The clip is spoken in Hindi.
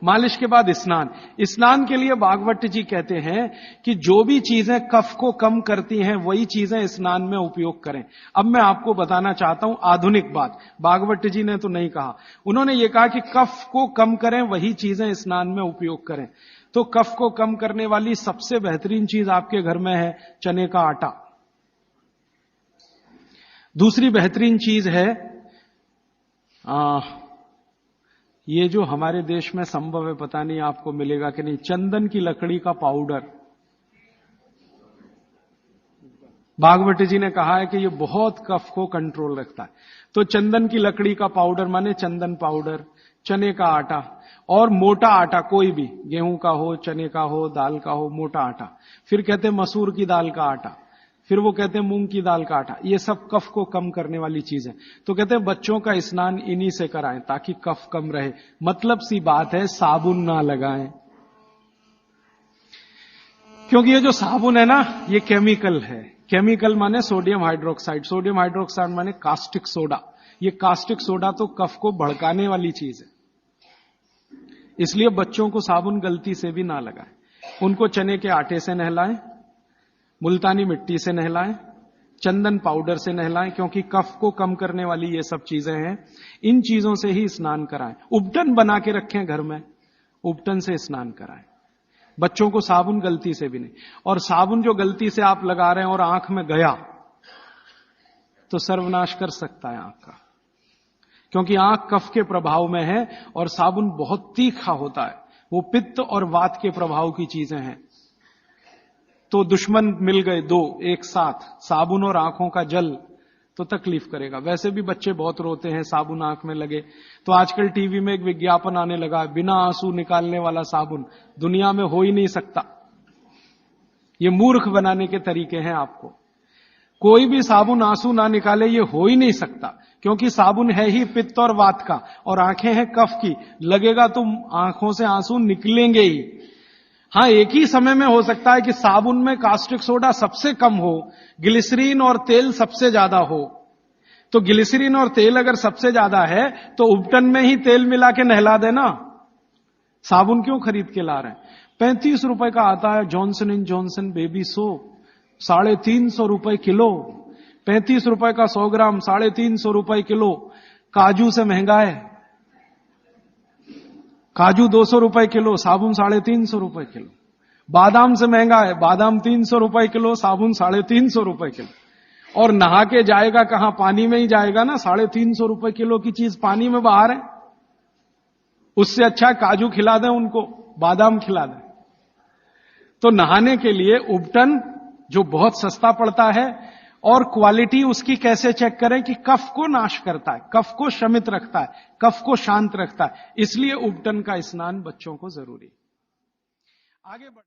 मालिश के बाद स्नान। स्नान के लिए भागवत जी कहते हैं कि जो भी चीजें कफ को कम करती हैं वही चीजें स्नान में उपयोग करें। अब मैं आपको बताना चाहता हूं आधुनिक बात, भागवत जी ने तो नहीं कहा, उन्होंने ये कहा कि कफ को कम करें वही चीजें स्नान में उपयोग करें। तो कफ को कम करने वाली सबसे बेहतरीन चीज आपके घर में है चने का आटा। दूसरी बेहतरीन चीज है ये जो हमारे देश में संभव है, पता नहीं आपको मिलेगा कि नहीं, चंदन की लकड़ी का पाउडर। भागवत जी ने कहा है कि ये बहुत कफ को कंट्रोल रखता है। तो चंदन की लकड़ी का पाउडर माने चंदन पाउडर, चने का आटा और मोटा आटा, कोई भी, गेहूं का हो, चने का हो, दाल का हो, मोटा आटा। फिर कहते हैं मसूर की दाल का आटा, फिर वो कहते हैं मूंग की दाल का आटा। ये सब कफ को कम करने वाली चीज है। तो कहते हैं बच्चों का स्नान इन्हीं से कराएं ताकि कफ कम रहे। मतलब सी बात है, साबुन ना लगाएं, क्योंकि ये जो साबुन है ना ये केमिकल है। केमिकल माने सोडियम हाइड्रोक्साइड, सोडियम हाइड्रोक्साइड माने कास्टिक सोडा। ये कास्टिक सोडा तो कफ को भड़काने वाली चीज है, इसलिए बच्चों को साबुन गलती से भी ना लगाएं। उनको चने के आटे से नहलाएं, मुल्तानी मिट्टी से नहलाएं, चंदन पाउडर से नहलाएं, क्योंकि कफ को कम करने वाली ये सब चीजें हैं। इन चीजों से ही स्नान कराएं। उपटन बना के रखें घर में, उपटन से स्नान कराएं। बच्चों को साबुन गलती से भी नहीं। और साबुन जो गलती से आप लगा रहे हैं और आंख में गया तो सर्वनाश कर सकता है आंख का, क्योंकि आंख कफ के प्रभाव में है और साबुन बहुत तीखा होता है। वो पित्त और वात के प्रभाव की चीजें हैं। तो दुश्मन मिल गए दो एक साथ, साबुन और आंखों का जल, तो तकलीफ करेगा। वैसे भी बच्चे बहुत रोते हैं साबुन आंख में लगे। तो आजकल टीवी में एक विज्ञापन आने लगा, बिना आंसू निकालने वाला साबुन दुनिया में हो ही नहीं सकता। ये मूर्ख बनाने के तरीके हैं आपको। कोई भी साबुन आंसू ना निकाले ये हो ही नहीं सकता, क्योंकि साबुन है ही पित्त और वात का और आंखें हैं कफ की। लगेगा तो आंखों से आंसू निकलेंगे ही। हां, एक ही समय में हो सकता है कि साबुन में कास्टिक सोडा सबसे कम हो, ग्लिसरीन और तेल सबसे ज्यादा हो। तो ग्लिसरीन और तेल अगर सबसे ज्यादा है तो उपटन में ही तेल मिला के नहला देना। साबुन क्यों खरीद के ला रहे हैं? 35 रुपए का आता है Johnson and Johnson baby soap, 350 रुपए किलो। 35 रुपए का 100 ग्राम, 350 रुपए किलो। काजू से महंगा है, काजू 200 रुपए किलो, साबुन 350 रुपए किलो। बादाम से महंगा है, बादाम 300 रुपए किलो, साबुन 350 रुपए किलो। और नहा के जाएगा कहां? पानी में ही जाएगा ना। 350 रुपए किलो की चीज पानी में बाहर है। उससे अच्छा काजू खिला दें उनको, बादाम खिला दें। तो नहाने के लिए उपटन जो बहुत सस्ता पड़ता है, और क्वालिटी उसकी कैसे चेक करें कि कफ को नाश करता है, कफ को शमित रखता है, कफ को शांत रखता है। इसलिए उपटन का स्नान बच्चों को जरूरी। आगे बढ़